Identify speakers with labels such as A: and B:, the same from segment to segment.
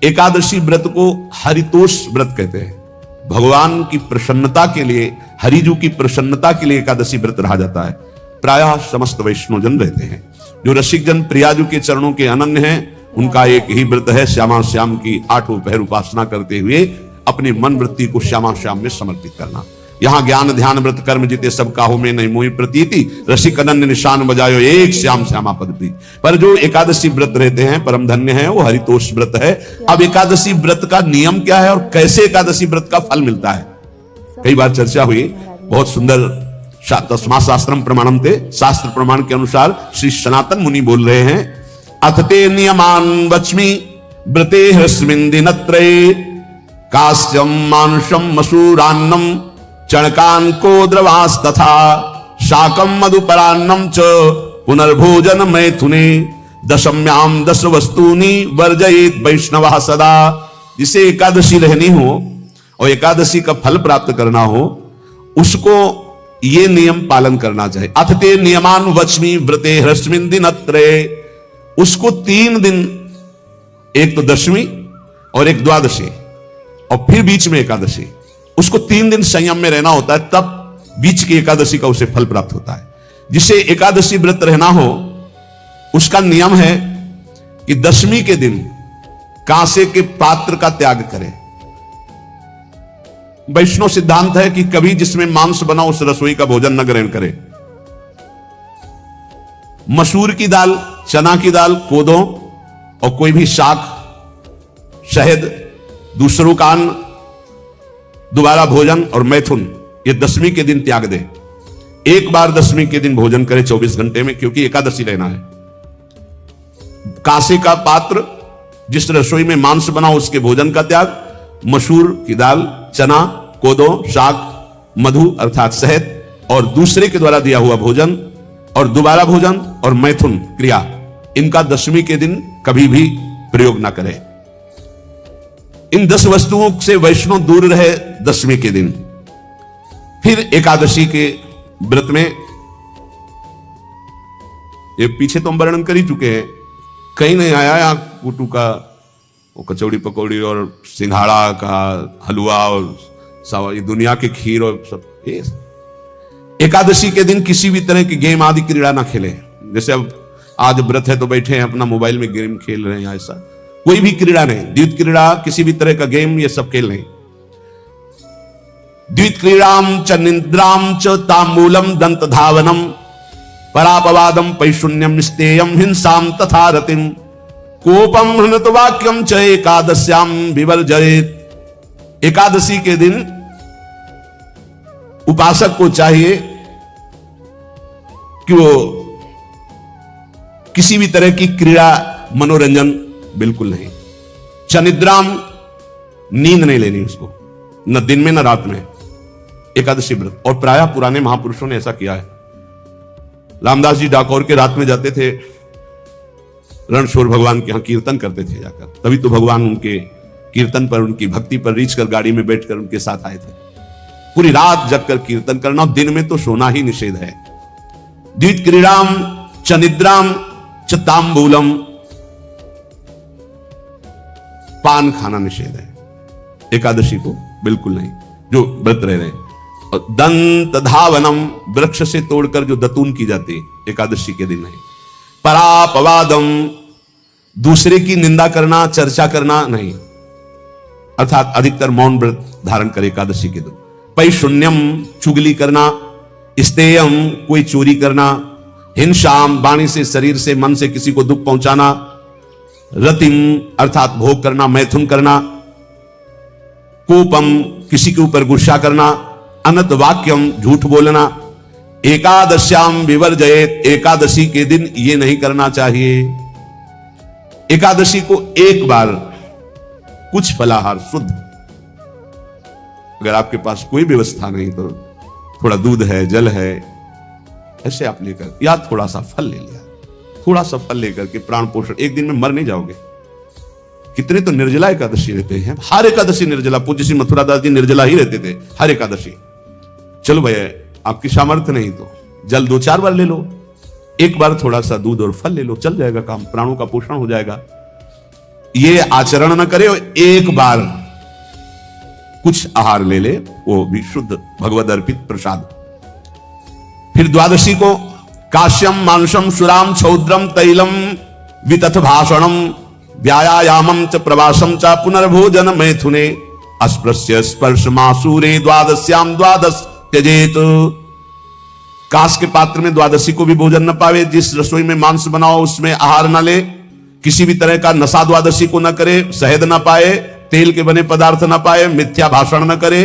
A: एकादशी व्रत को हरितोष व्रत कहते हैं। भगवान की प्रसन्नता के लिए, हरिजू की प्रसन्नता के लिए एकादशी व्रत रहा जाता है। प्रायः समस्त वैष्णवजन रहते हैं। जो रसिक जन प्रियाजू के चरणों के अनन्य हैं, उनका एक ही व्रत है, श्यामा श्याम की 8 पहर उपासना करते हुए अपनी मन वृत्ति को श्यामा श्याम में समर्पित करना। यहाँ ज्ञान ध्यान व्रत कर्म जीते सब काहू में नहीं मोहि प्रतीति, रसिक अनन्य निशान बजायो एक श्याम श्यामा पद प्रीति। पर जो एकादशी व्रत रहते हैं परम धन्य है, वो हरितोष व्रत है। अब एकादशी व्रत का नियम क्या है और कैसे एकादशी व्रत का फल मिलता है, कई बार चर्चा हुई। बहुत सुंदर तस्मात् शास्त्रम प्रमाणम थे, शास्त्र प्रमाण के अनुसार श्री सनातन मुनि बोल रहे हैं, अथते नियमान वच्मि व्रते ह्रस्मिन् दिनत्रये कास्यम मानुषम मसूरान्नम चणकान को द्रवास तथा शाकम मधुपरान्नम च पुनर्भोजन मैथुने दशम्याम 10 वस्तूनि वर्जयेत वैष्णवः सदा। जिसे एकादशी रहनी हो और एकादशी का फल प्राप्त करना हो, उसको ये नियम पालन करना चाहिए। अथते नियमान वच्मि व्रते ह्रस्मिन् दिनत्रये, उसको 3 दिन, एक तो दशमी और एक द्वादशी और फिर बीच में एकादशी, उसको 3 दिन संयम में रहना होता है, तब बीच की एकादशी का उसे फल प्राप्त होता है। जिसे एकादशी व्रत रहना हो उसका नियम है कि दशमी के दिन कांसे के पात्र का त्याग करें। वैष्णव सिद्धांत है कि कभी जिसमें मांस बना उस रसोई का भोजन न ग्रहण करे। मसूर की दाल, चना की दाल, कोदो और कोई भी शाक, शहद, दूसरों का अन्न, दोबारा भोजन और मैथुन, ये दशमी के दिन त्याग दे। एक बार दशमी के दिन भोजन करे 24 घंटे में, क्योंकि एकादशी लेना है। कांसे का पात्र, जिस रसोई में मांस बना उसके भोजन का त्याग, मसूर की दाल, चना, कोदो, शाक, मधु अर्थात शहद और दूसरे के द्वारा दिया हुआ भोजन और दोबारा भोजन और मैथुन क्रिया, इनका दशमी के दिन कभी भी प्रयोग ना करें। इन 10 वस्तुओं से वैष्णव दूर रहे दशमी के दिन। फिर एकादशी के व्रत में, ये पीछे तो हम वर्णन कर ही चुके हैं, कहीं नहीं आया यहाँ कुटू का वो कचौड़ी पकौड़ी और सिंघाड़ा का हलवा और ये दुनिया के खीर और सब। एकादशी के दिन किसी भी तरह की गेम आदि क्रीड़ा ना खेले। जैसे अब आज व्रत है तो बैठे हैं अपना मोबाइल में गेम खेल रहे हैं, ऐसा कोई भी क्रीड़ा नहीं। द्वित क्रीड़ा, किसी भी तरह का गेम, ये सब खेल नहीं। द्वित क्रीड़ाम च निद्राम च तांबूलम दंत धावनम परापवादम पैशून्यम स्तेयम हिंसाम तथा रतिम कोपम हृत वाक्यम च एकादश्याम विवर्जयेत। एकादशी के दिन उपासक को चाहिए कि वो किसी भी तरह की क्रीड़ा, मनोरंजन बिल्कुल नहीं। चनिद्राम, नींद नहीं लेनी उसको, न दिन में न रात में, एकादशी व्रत। और प्रायः पुराने महापुरुषों ने ऐसा किया है। रामदास जी डाकोर के रात में जाते थे, रणछोड़ भगवान के यहां कीर्तन करते थे जाकर। तभी तो भगवान उनके कीर्तन पर, उनकी भक्ति पर रीछ कर गाड़ी में बैठकर उनके साथ आए थे। पूरी रात जगकर कीर्तन करना, दिन में तो सोना ही निषेध है। द्वित क्रीड़ाम च निद्राम च तांबूलम, पान खाना निषेध है एकादशी को, बिल्कुल नहीं, जो व्रत रह रहे हैं। और दंत धावनम, वृक्ष से तोड़कर जो दतून की जाती है एकादशी के दिन नहीं। परापवादम, दूसरे की निंदा करना, चर्चा करना नहीं, अर्थात अधिकतर मौन व्रत धारण करे एकादशी के दिन। पैशून्यम, चुगली करना। स्तेयम, कोई चोरी करना। हिंसाम, वाणी से, शरीर से, मन से किसी को दुख पहुंचाना। रतिम अर्थात भोग करना, मैथुन करना। कोपम, किसी के ऊपर गुस्सा करना। अनत वाक्यम, झूठ बोलना। एकादश्याम विवर्जयेत, एकादशी के दिन ये नहीं करना चाहिए। एकादशी को एक बार कुछ फलाहार शुद्ध, अगर आपके पास कोई व्यवस्था नहीं तो थोड़ा दूध है, जल है, ऐसे आप लेकर, या थोड़ा सा फल ले लिया, थोड़ा सा फल लेकर के प्राण पोषण, एक दिन में मर नहीं जाओगे। कितने तो निर्जला एकादशी रहते हैं, हर एकादशी निर्जला। पूज्य श्री मथुरादास जी निर्जला ही रहते थे हर एकादशी। चलो भैया, आपकी सामर्थ्य नहीं तो जल 2-4 बार ले लो, एक बार थोड़ा सा दूध और फल ले लो, चल जाएगा काम, प्राणों का पोषण हो जाएगा। ये आचरण न करे, एक बार कुछ आहार ले ले, वो भी शुद्ध भगवद अर्पित प्रसाद। फिर द्वादशी को काश्यम मांसम सुराम छौद्रम तैलम वितथ भाषणम व्यायामम च प्रवासम च पुनर्भोजन मैथुने अस्पृश्य स्पर्श मासूरे द्वादश्याम द्वादश त्यजेत। कांस के पात्र में द्वादशी को भी भोजन न पावे, जिस रसोई में मांस बनाओ उसमें आहार न ले, किसी भी तरह का नशा द्वादशी को न करे, शहद न पाए, तेल के बने पदार्थ न पाए, मिथ्या भाषण न करे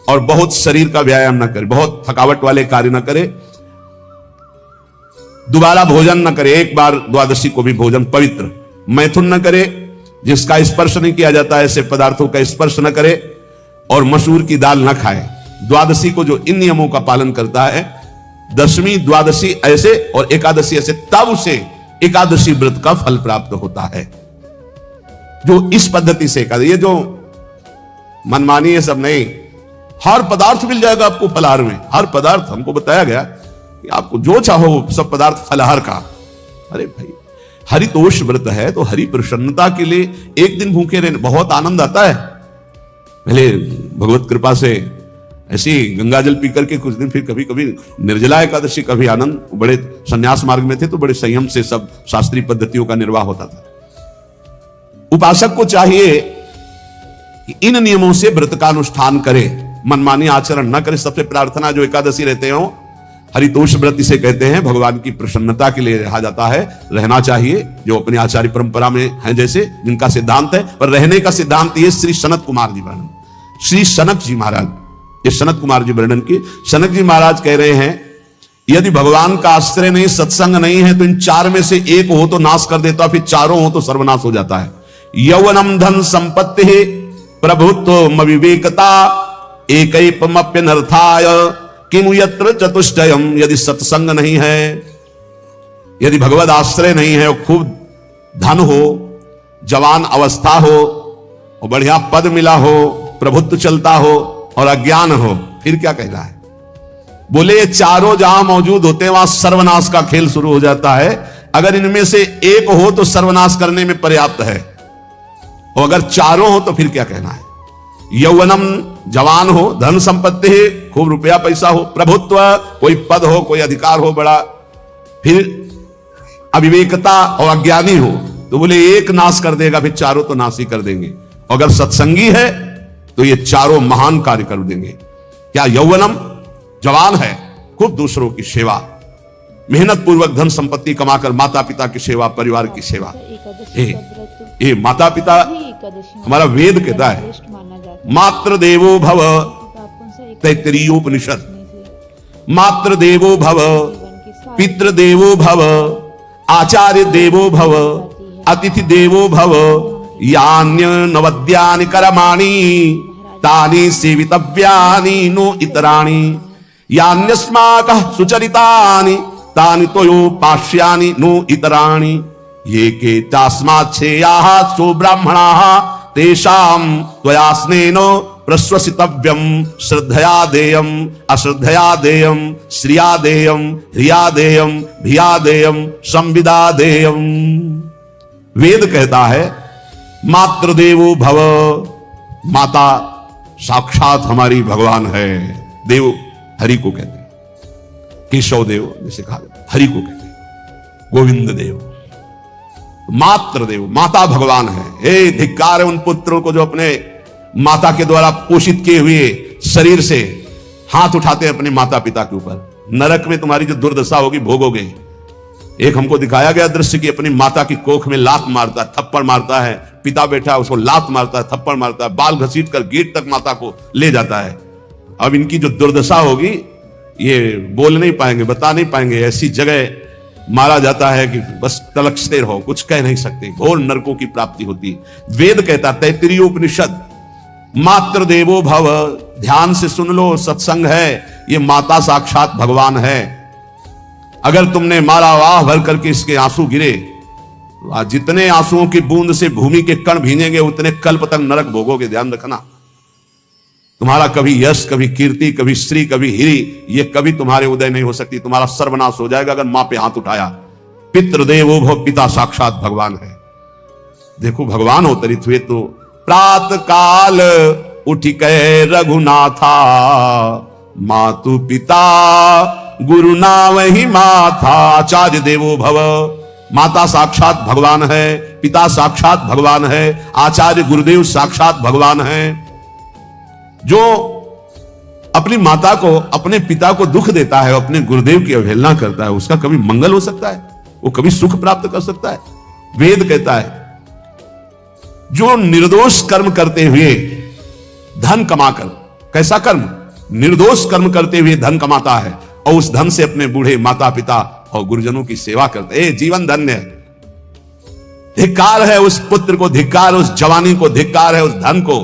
A: और बहुत शरीर का व्यायाम न करे, बहुत थकावट वाले कार्य न करे, दोबारा भोजन न करे, एक बार द्वादशी को भी भोजन पवित्र, मैथुन न करे, जिसका स्पर्श नहीं किया जाता ऐसे पदार्थों का स्पर्श न करे, और मसूर की दाल न खाए। द्वादशी को जो इन नियमों का पालन करता है, दशमी द्वादशी ऐसे और एकादशी ऐसे, तब उसे एकादशी व्रत का फल प्राप्त होता है। जो इस पद्धति से ये जो मनमानी है सब नहीं, हर पदार्थ मिल जाएगा आपको फलाहार में, हर पदार्थ हमको बताया गया कि आपको जो चाहो सब पदार्थ फलाहार का। अरे भाई, हरितोष व्रत है तो हरि प्रसन्नता के लिए एक दिन भूखे रहने बहुत आनंद आता है। पहले भगवत कृपा से ऐसी गंगा जल पीकर के कुछ दिन, फिर कभी कभी निर्जला एकादशी का भी आनंद। बड़े संन्यास मार्ग में थे तो बड़े संयम से सब शास्त्रीय पद्धतियों का निर्वाह होता था। उपासक को चाहिए कि इन नियमों से व्रत का अनुष्ठान करे, मनमानी आचरण न करे। सबसे प्रार्थना जो एकादशी रहते हो, हरितोष व्रत इसे कहते हैं, भगवान की प्रसन्नता के लिए रहा जाता है, रहना चाहिए। जो अपनी आचार्य परंपरा में है जैसे, जिनका सिद्धांत है, पर रहने का सिद्धांत ये श्री सनत कुमार जी वर्णन, श्री सनक जी महाराज, ये सनत कुमार जी वर्णन की। सनक जी महाराज कह रहे हैं, यदि भगवान का आश्रय नहीं, सत्संग नहीं है, तो इन चार में से एक हो तो नाश कर देता, फिर चारों हो तो सर्वनाश हो जाता है। यौवनम धन संपत्ति प्रभुत्व विवेकता एकैपमप्यनर्थाय किमु यत्र चतुष्टयम। यदि सत्संग नहीं है, यदि भगवद आश्रय नहीं है, खूब धन हो, जवान अवस्था हो, और बढ़िया पद मिला हो, प्रभुत्व चलता हो, और अज्ञान हो, फिर क्या कहना है? बोले ये चारों जहां मौजूद होते हैं वहां सर्वनाश का खेल शुरू हो जाता है। अगर इनमें से एक हो तो सर्वनाश करने में पर्याप्त है, और अगर चारों हो तो फिर क्या कहना है? यौवनम, जवान हो, धन संपत्ति है, खूब रुपया पैसा हो, प्रभुत्व, कोई पद हो, कोई अधिकार हो बड़ा, फिर अविवेकता और अज्ञानी हो, तो बोले एक नाश कर देगा, फिर चारों तो नाश ही कर देंगे। अगर सत्संगी है तो ये चारों महान कार्य कर देंगे। क्या? यौवनम, जवान है, खूब दूसरों की सेवा, मेहनत पूर्वक धन संपत्ति कमाकर माता पिता की सेवा, परिवार की सेवा। ये माता पिता हमारा वेद कहता है, मात्र देवो भव, तैत्तिरीयोपनिषद, मात्र देवो भव, पितृ देवो भव, आचार्य देवो भव, अतिथि देवो भव, यान्य नवद्यानि कर्माणि तानि सेवितव्यानि नो इतराणि, यान्यस्माकः सुचरितानि तानि त्वयोपास्यानि नो इतराणि, ये के चास्माच्छेयाः सो ब्राह्मणाः तेषां त्वया स्नेन प्रश्वसितव्यम, श्रद्धया देयम, अश्रद्धया देयम, श्रिया देयम, ह्रिया देयम, भिया देयम, संविदा देयम। वेद कहता है मात्र देवो भव, माता साक्षात हमारी भगवान है। देव हरि को कहते हैं, केशव देव जैसे कहा, हरि को कहते हैं, गोविंद देव, मात्र देव, माता भगवान है। हे धिक्कार है उन पुत्रों को जो अपने माता के द्वारा पोषित किए हुए शरीर से हाथ उठाते हैं अपने माता पिता के ऊपर। नरक में तुम्हारी जो दुर्दशा होगी भोगोगे। एक हमको दिखाया गया दृश्य कि अपनी माता की कोख में लात मारता है, थप्पड़ मारता है, पिता बैठा है उसको लात मारता है, थप्पड़ मारता है, बाल घसीट कर गेट तक माता को ले जाता है। अब इनकी जो दुर्दशा होगी ये बोल नहीं पाएंगे, बता नहीं पाएंगे। ऐसी जगह मारा जाता है कि बस तलक्षते रहो, कुछ कह नहीं सकते, घोर नरकों की प्राप्ति होती। वेद कहता, तैत्तिरीयोपनिषद, मात्र देवो भव, ध्यान से सुन लो, सत्संग है, ये माता साक्षात भगवान है। अगर तुमने मारा, वाह भर करके इसके आंसू गिरे, जितने आंसुओं की बूंद से भूमि के कण भीनेंगे उतने कल्प तक नरक भोगोगे। ध्यान रखना, तुम्हारा कभी यश, कभी कीर्ति, कभी श्री, कभी हिरी, ये कभी तुम्हारे उदय नहीं हो सकती। तुम्हारा सर्वनाश हो जाएगा अगर मां पे हाथ उठाया। पितृदेवो भव, पिता साक्षात भगवान है। देखो भगवान अवतरित हुए तो प्रात काल उठ के रघुनाथा, मातु पिता गुरु नावहि माथा। आचार्य देवो भव, माता साक्षात भगवान है, पिता साक्षात भगवान है, आचार्य गुरुदेव साक्षात भगवान है। जो अपनी माता को, अपने पिता को दुख देता है, अपने गुरुदेव की अवहेलना करता है, उसका कभी मंगल हो सकता है? वो कभी सुख प्राप्त कर सकता है? वेद कहता है जो निर्दोष कर्म करते हुए धन कमाकर, कैसा कर्म? निर्दोष कर्म करते हुए धन कमाता है और उस धन से अपने बूढ़े माता पिता और गुरुजनों की सेवा करते हैं, जीवन धन्य है। धिक्कार है उस पुत्र को, धिक्कार उस जवानी को, धिक्कार है उस धन को,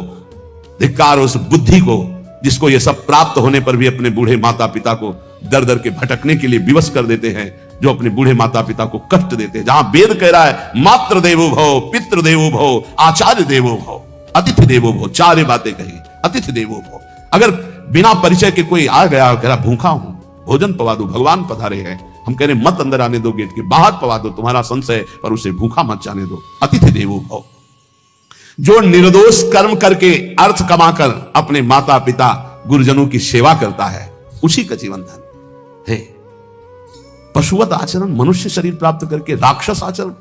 A: धिक्कार उस बुद्धि को जिसको ये सब प्राप्त होने पर भी अपने बूढ़े माता पिता को दर दर के भटकने के लिए विवश कर देते हैं, जो अपने बूढ़े माता पिता को कष्ट देते हैं। जहां वेद कह रहा है मातृ देवो भव, पितृ देवो भव, आचार्य देवो भव, अतिथि देवो भव, चार बातें कही। अतिथि देवो भव, अगर बिना परिचय के कोई आ गया, कह रहा भूखा हूं, भोजन पवा दो, भगवान पधारे हैं, हम कह रहे मत अंदर आने दो, गेट के बाहर पवा दो, तुम्हारा संशय, पर उसे भूखा मत जाने दो। अतिथि देवो भव, जो निर्दोष कर्म करके अर्थ कमाकर अपने माता पिता गुरुजनों की सेवा करता है, उसी का जीवन धन है। पशुवत आचरण, मनुष्य शरीर प्राप्त करके राक्षस आचरण,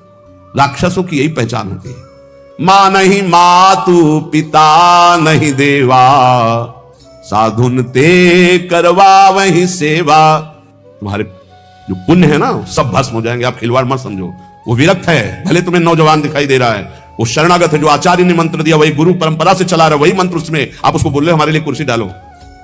A: राक्षसों की यही पहचान होती है। मां नहीं मातु पिता नहीं देवा, साधुन ते करवा वही सेवा। तुम्हारे जो पुण्य है ना सब भस्म हो जाएंगे, आप खिलवाड़ मत समझो। वो विरक्त है, भले तुम्हें नौजवान दिखाई दे रहा है, वो शरणागत है, जो आचार्य ने मंत्र दिया वही गुरु परंपरा से चला रहा, वही मंत्र उसमें, आप उसको बोल रहे हो हमारे लिए कुर्सी डालो,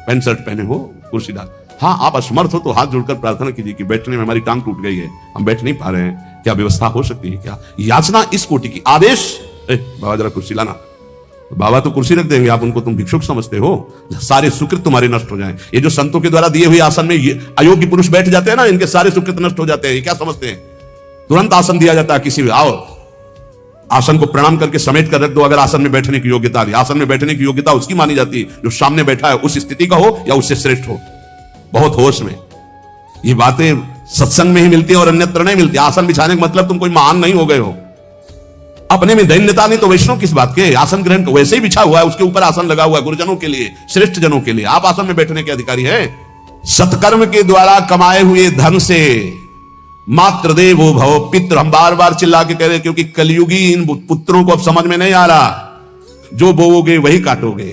A: पैंट शर्ट पहने हो कुर्सी डाल। हाँ आप असमर्थ हो तो हाथ जोड़कर प्रार्थना कीजिए कि बैठने में हमारी टांग टूट गई है, हम बैठ नहीं पा रहे हैं, क्या व्यवस्था हो सकती है क्या? याचना इस कोटि की। आदेश, बाबा जरा कुर्सी लाना, बाबा तो कुर्सी रख देंगे, आप उनको तुम भिक्षुक समझते हो, सारे सुकृत तुम्हारे नष्ट हो जाएं। ये जो संतों के द्वारा दिए हुए आसन में ये अयोग्य पुरुष बैठ जाते हैं ना, इनके सारे सुकृत नष्ट हो जाते हैं। ये क्या समझते हैं? तुरंत आसन दिया जाता है, किसी आओ आसन को प्रणाम करके समेट कर रख दो, अगर आसन में बैठने की योग्यता आ रही। आसन में बैठने की योग्यता उसकी मानी जाती है जो सामने बैठा है, उस स्थिति का हो या उससे श्रेष्ठ हो। बहुत होश में, ये बातें सत्संग में ही मिलती है और अन्यत्र नहीं मिलती। आसन बिछाने का मतलब तुम कोई महान नहीं हो गए हो, अपने में दैन्यता नहीं तो वैष्णव किस बात के? आसन ग्रहण वैसे ही बिछा हुआ है, उसके ऊपर आसन लगा हुआ है गुरुजनों के लिए, श्रेष्ठ जनों के लिए, आप आसन में बैठने के अधिकारी हैं। सत्कर्म के द्वारा कमाए हुए धन से मातृ देवो भव, पितृ, हम बार बार चिल्ला के कह रहे क्योंकि कलयुगी इन पुत्रों को अब समझ में नहीं आ रहा, जो बोओगे वही काटोगे।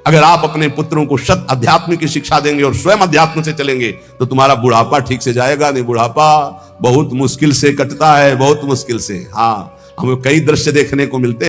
A: अगर आप अपने पुत्रों को सत अध्यात्म की शिक्षा देंगे और स्वयं अध्यात्म से चलेंगे तो तुम्हारा बुढ़ापा ठीक से जाएगा। नहीं, बुढ़ापा बहुत मुश्किल से कटता है, बहुत मुश्किल से। हाँ, हमें कई दृश्य देखने को मिलते हैं।